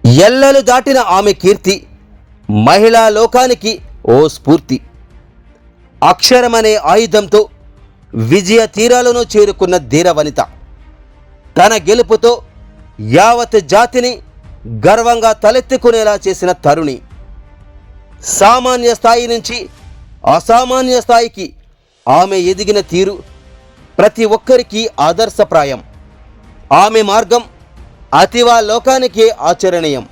ఎల్లలు దాటిన ఆమె కీర్తి మహిళా లోకానికి ఓ స్ఫూర్తి. అక్షరమనే ఆయుధంతో విజయ తీరాలను చేరుకున్న ధీరవనిత. తన గెలుపుతో యావత్ జాతిని గర్వంగా తలెత్తుకునేలా చేసిన తరుణి. సామాన్య స్థాయి నుంచి అసామాన్య స్థాయికి ఆమె ఎదిగిన తీరు ప్రతి ఒక్కరికి ఆదర్శప్రాయం. ఆమె మార్గం అతివా లోకానికే ఆచరణీయం.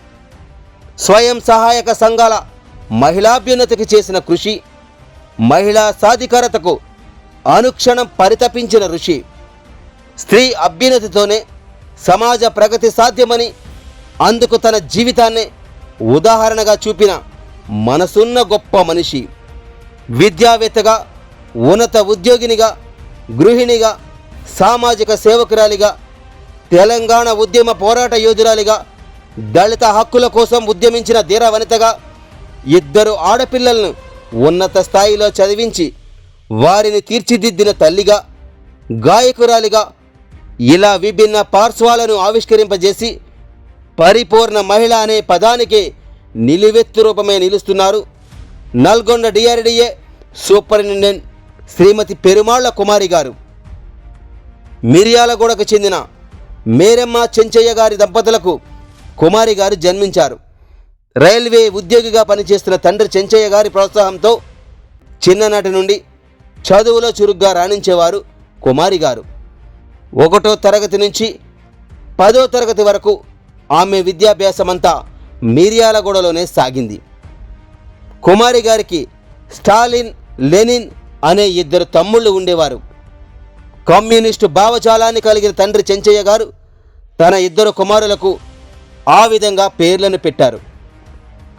స్వయం సహాయక సంఘాల మహిళాభ్యున్నతికి చేసిన కృషి, మహిళా సాధికారతకు అనుక్షణం పరితపించిన ఋషి. స్త్రీ అభ్యున్నతితోనే సమాజ ప్రగతి సాధ్యమని అందుకు తన జీవితాన్నే ఉదాహరణగా చూపిన మనసున్న గొప్ప మనిషి. విద్యావేత్తగా, ఉన్నత ఉద్యోగినిగా, గృహిణిగా, సామాజిక సేవకురాలిగా, తెలంగాణ ఉద్యమ పోరాట యోధురాలిగా, దళిత హక్కుల కోసం ఉద్యమించిన ధీరవనితగా, ఇద్దరు ఆడపిల్లలను ఉన్నత స్థాయిలో చదివించి వారిని తీర్చిదిద్దిన తల్లిగా, గాయకురాలిగా, ఇలా విభిన్న పార్శ్వాలను ఆవిష్కరింపజేసి పరిపూర్ణ మహిళ అనే పదానికే నిలువెత్తు రూపమే నిలుస్తున్నారు నల్గొండ డిఆర్డీఏ సూపరింటెండెంట్ శ్రీమతి పెరుమాళ్ల కుమారి గారు. మిర్యాలగూడకు చెందిన మేరమ్మ చెంచయ్య గారి దంపతులకు కుమారి గారు జన్మించారు. రైల్వే ఉద్యోగిగా పనిచేస్తున్న తండ్రి చెంచయ్య గారి ప్రోత్సాహంతో చిన్ననాటి నుండి చదువులో చురుగ్గా రాణించేవారు కుమారి గారు. 1వ తరగతి నుంచి 10వ తరగతి వరకు ఆమె విద్యాభ్యాసమంతా మిర్యాలగూడలోనే సాగింది. కుమారి గారికి స్టాలిన్, లెనిన్ అనే ఇద్దరు తమ్ముళ్ళు ఉండేవారు. కమ్యూనిస్టు భావజాలాన్ని కలిగిన తండ్రి చెంచయ్య గారు తన ఇద్దరు కుమారులకు ఆ విధంగా పేర్లను పెట్టారు.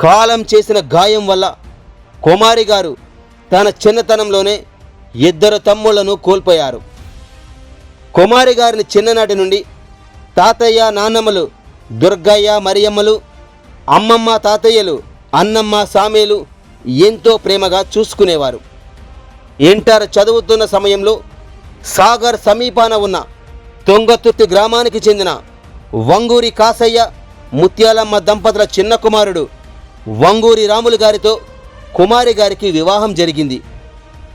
కాలం చేసిన గాయం వల్ల కుమారి గారు తన చిన్నతనంలోనే ఇద్దరు తమ్ముళ్లను కోల్పోయారు. కుమారి గారిని చిన్ననాటి నుండి తాతయ్య, నాన్నమ్మలు దుర్గయ్య, మరియమ్మలు, అమ్మమ్మ, తాతయ్యలు అన్నమ్మ, సామేలు ఎంతో ప్రేమగా చూసుకునేవారు. ఇంటర్ చదువుతున్న సమయంలో సాగర్ సమీపాన ఉన్న తొంగతుర్తి గ్రామానికి చెందిన వంగూరి కాసయ్య, ముత్యాలమ్మ దంపతుల చిన్న కుమారుడు వంగూరి రాములు గారితో కుమారి గారికి వివాహం జరిగింది.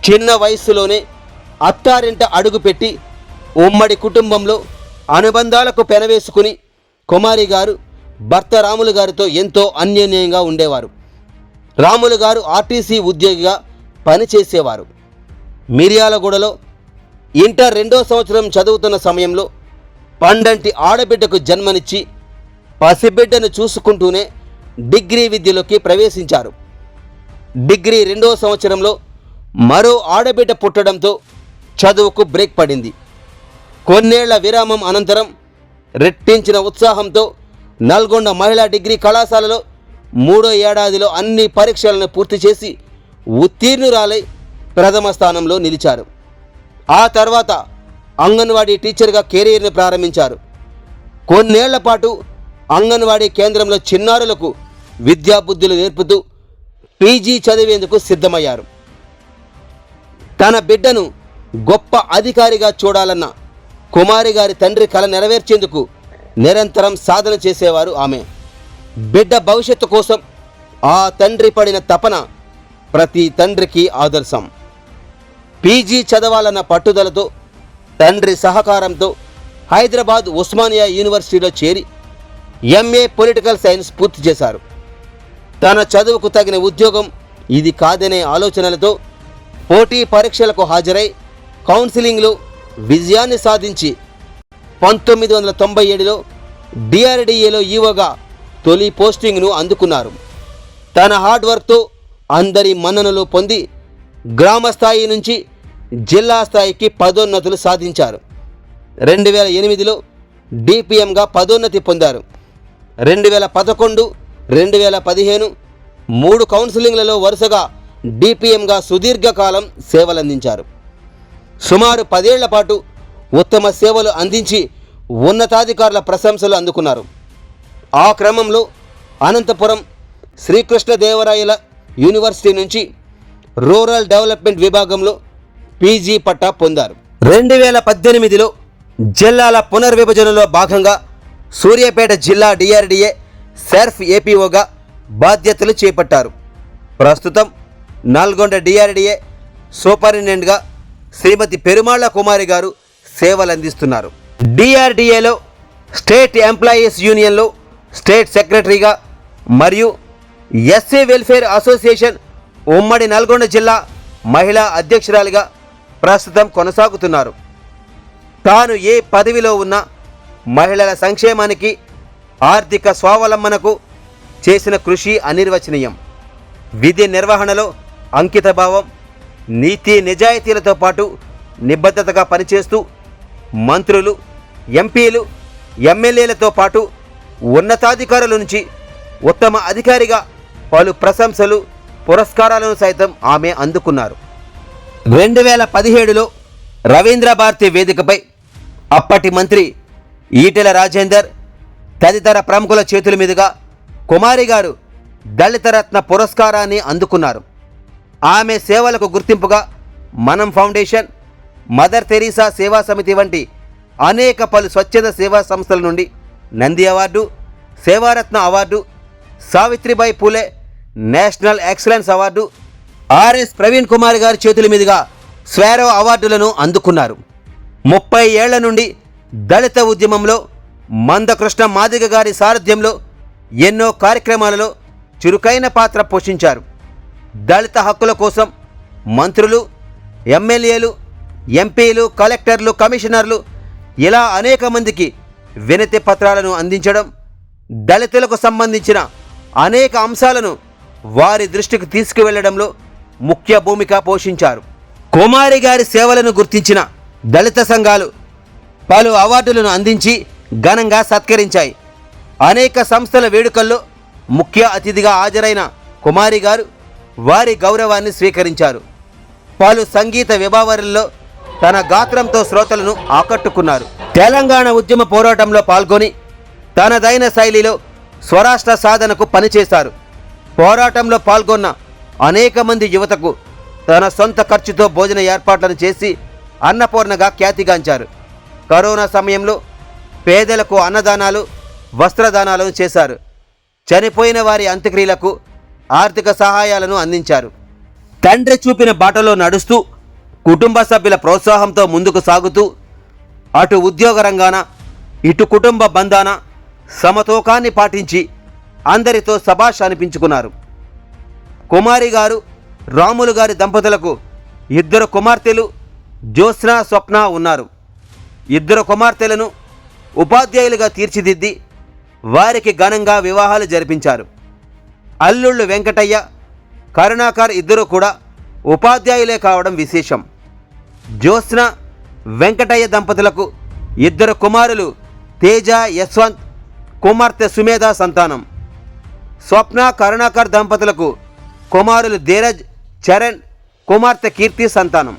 చిన్న వయస్సులోనే అత్తారింట అడుగుపెట్టి ఉమ్మడి కుటుంబంలో అనుబంధాలకు పెనవేసుకుని కుమారి గారు భర్త రాములు గారితో ఎంతో అన్యోన్యంగా ఉండేవారు. రాములు గారు ఆర్టీసీ ఉద్యోగిగా పనిచేసేవారు. మిర్యాలగూడలో ఇంటర్ 2వ సంవత్సరం చదువుతున్న సమయంలో పండంటి ఆడబిడ్డకు జన్మనిచ్చి పసిబిడ్డను చూసుకుంటూనే డిగ్రీ విద్యలోకి ప్రవేశించారు. డిగ్రీ 2వ సంవత్సరంలో మరో ఆడబిడ్డ పుట్టడంతో చదువుకు బ్రేక్ పడింది. కొన్నేళ్ల విరామం అనంతరం రెట్టించిన ఉత్సాహంతో నల్గొండ మహిళా డిగ్రీ కళాశాలలో 3వ ఏడాదిలో అన్ని పరీక్షలను పూర్తి చేసి ఉత్తీర్ణురాలై ప్రథమ స్థానంలో నిలిచారు. ఆ తర్వాత అంగన్వాడీ టీచర్గా కెరీర్ని ప్రారంభించారు. కొన్నేళ్ల పాటు అంగన్వాడీ కేంద్రంలో చిన్నారులకు విద్యాబుద్ధులు నేర్పుతూ పీజీ చదివేందుకు సిద్ధమయ్యారు. తన బిడ్డను గొప్ప అధికారిగా చూడాలన్న కుమారి గారి తండ్రి కల నెరవేర్చేందుకు నిరంతరం సాధన చేసేవారు ఆమె. బిడ్డ భవిష్యత్తు కోసం ఆ తండ్రి పడిన తపన ప్రతి తండ్రికి ఆదర్శం. పీజీ చదవాలన్న పట్టుదలతో తండ్రి సహకారంతో హైదరాబాద్ ఉస్మానియా యూనివర్సిటీలో చేరి ఎంఏ పొలిటికల్ సైన్స్ పూర్తి చేశారు. తన చదువుకు తగిన ఉద్యోగం ఇది కాదనే ఆలోచనలతో పోటీ పరీక్షలకు హాజరై కౌన్సిలింగ్లో విజయాన్ని సాధించి 1997లో డిఆర్డీఏలో ఈవోగా తొలి పోస్టింగ్ను అందుకున్నారు. తన హార్డ్ వర్క్తో అందరి మన్ననలు పొంది గ్రామ స్థాయి నుంచి జిల్లా స్థాయికి పదోన్నతులు సాధించారు. 2008లో డిపిఎంగా పదోన్నతి పొందారు. 2011, 2015 3 కౌన్సిలింగ్లలో వరుసగా డిపిఎంగా సుదీర్ఘకాలం సేవలందించారు. సుమారు 10 ఏళ్ల పాటు ఉత్తమ సేవలు అందించి ఉన్నతాధికారుల ప్రశంసలు అందుకున్నారు. ఆ క్రమంలో అనంతపురం శ్రీకృష్ణదేవరాయల యూనివర్సిటీ నుంచి రూరల్ డెవలప్మెంట్ విభాగంలో పీజీ పట్టా పొందారు. 2018లో జిల్లాల పునర్విభజనలో భాగంగా సూర్యాపేట జిల్లా డిఆర్డీఏ సెర్ఫ్ ఏపీఓగా బాధ్యతలు చేపట్టారు. ప్రస్తుతం నల్గొండ డిఆర్డీఏ సూపరింటెండెంట్గా శ్రీమతి పెరుమాళ్ల కుమారి గారు సేవలందిస్తున్నారు. డిఆర్డీఏలో స్టేట్ ఎంప్లాయీస్ యూనియన్లో స్టేట్ సెక్రటరీగా మరియు ఎస్సీ వెల్ఫేర్ అసోసియేషన్ ఉమ్మడి నల్గొండ జిల్లా మహిళా అధ్యక్షురాలిగా ప్రస్తుతం కొనసాగుతున్నారు. తాను ఏ పదవిలో ఉన్నా మహిళల సంక్షేమానికి, ఆర్థిక స్వావలంబనకు చేసిన కృషి అనిర్వచనీయం. విధి నిర్వహణలో అంకితభావం, నీతి నిజాయితీలతో పాటు నిబద్ధతగా పనిచేస్తూ మంత్రులు, ఎంపీలు, ఎమ్మెల్యేలతో పాటు ఉన్నతాధికారుల నుంచి ఉత్తమ అధికారిగా పలు ప్రశంసలు, పురస్కారాలను సైతం ఆమె అందుకున్నారు. 2017లో రవీంద్ర భారతి వేదికపై అప్పటి మంత్రి ఈటెల రాజేందర్ తదితర ప్రముఖుల చేతుల మీదుగా కుమారి గారు దళిత రత్న పురస్కారాన్ని అందుకున్నారు. ఆమె సేవలకు గుర్తింపుగా మనం ఫౌండేషన్, మదర్ తెరీసా సేవా సమితి వంటి అనేక పలు స్వచ్ఛంద సేవా సంస్థల నుండి Nandi award, Sevaratna award, Savitribai Phule national excellence award, RS Praveen Kumar గారి చేతుల మీదుగా స్వారో అవార్డులను అందుకున్నారు. 30 ఏళ్ల నుండి దళిత ఉద్యమంలో మందకృష్ణ మాదిగ గారి సారథ్యంలో ఎన్నో కార్యక్రమాలలో చురుకైన పాత్ర పోషించారు. దళిత హక్కుల కోసం మంత్రులు, ఎమ్మెల్యేలు, ఎంపీలు, కలెక్టర్లు, కమిషనర్లు ఇలా అనేక మందికి వినతి పత్రాలను అందించడం, దళితులకు సంబంధించిన అనేక అంశాలను వారి దృష్టికి తీసుకువెళ్లడంలో ముఖ్య భూమిక పోషించారు. కుమారి గారి సేవలను గుర్తించిన దళిత సంఘాలు పలు అవార్డులను అందించి ఘనంగా సత్కరించాయి. అనేక సంస్థల వేడుకల్లో ముఖ్య అతిథిగా హాజరైన కుమారి గారు వారి గౌరవాన్ని స్వీకరించారు. పలు సంగీత విభావరుల్లో తన గాత్రంతో శ్రోతలను ఆకట్టుకున్నారు. తెలంగాణ ఉద్యమ పోరాటంలో పాల్గొని తనదైన శైలిలో స్వరాష్ట్ర సాధనకు పనిచేశారు. పోరాటంలో పాల్గొన్న అనేక మంది యువతకు తన సొంత ఖర్చుతో భోజన ఏర్పాట్లను చేసి అన్నపూర్ణగా ఖ్యాతిగాంచారు. కరోనా సమయంలో పేదలకు అన్నదానాలు, వస్త్రదానాలను చేశారు. చనిపోయిన వారి అంత్యక్రియలకు ఆర్థిక సహాయాలను అందించారు. తండ్రి చూపిన బాటలో నడుస్తూ కుటుంబ సభ్యుల ప్రోత్సాహంతో ముందుకు సాగుతూ అటు ఉద్యోగ రంగాన, ఇటు కుటుంబ బంధాన సమతూకాన్ని పాటించి అందరితో శభాష్ అనిపించుకున్నారు. కుమారి గారు, రాములు గారి దంపతులకు 2 కుమార్తెలు జ్యోత్స్న, స్వప్న ఉన్నారు. 2 కుమార్తెలను ఉపాధ్యాయులుగా తీర్చిదిద్ది వారికి ఘనంగా వివాహాలు జరిపించారు. అల్లుళ్ళు వెంకటయ్య, కరుణాకర్ ఇద్దరూ కూడా ఉపాధ్యాయులే కావడం విశేషం. జ్యోత్స్న, వెంకటయ్య దంపతులకు 2 కుమారులు తేజ, యశ్వంత్, కుమార్తె సుమేధ సంతానం. స్వప్న, కరుణాకర్ దంపతులకు కుమారులు ధీరజ్, చరణ్, కుమార్తె కీర్తి సంతానం.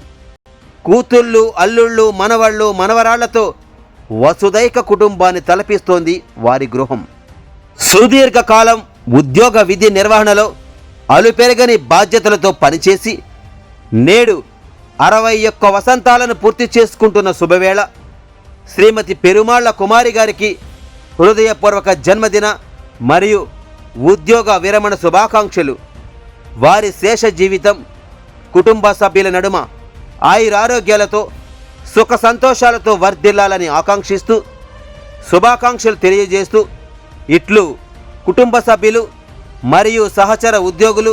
కూతుళ్ళు, అల్లుళ్ళు, మనవళ్ళు, మనవరాళ్లతో వసుదైక కుటుంబాన్ని తలపిస్తోంది వారి గృహం. సుదీర్ఘకాలం ఉద్యోగ విధి నిర్వహణలో అలుపెరగని బాధ్యతలతో పనిచేసి నేడు 61 వసంతాలను పూర్తి చేసుకుంటున్న శుభవేళ శ్రీమతి పెరుమాళ్ల కుమారి గారికి హృదయపూర్వక జన్మదిన మరియు ఉద్యోగ విరమణ శుభాకాంక్షలు. వారి శేష జీవితం కుటుంబ సభ్యుల నడుమ ఆయురారోగ్యాలతో సుఖ సంతోషాలతో వర్ధిల్లాలని ఆకాంక్షిస్తూ శుభాకాంక్షలు తెలియజేస్తూ ఇట్లు కుటుంబ సభ్యులు మరియు సహచర ఉద్యోగులు,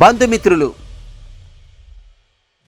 బంధుమిత్రులు.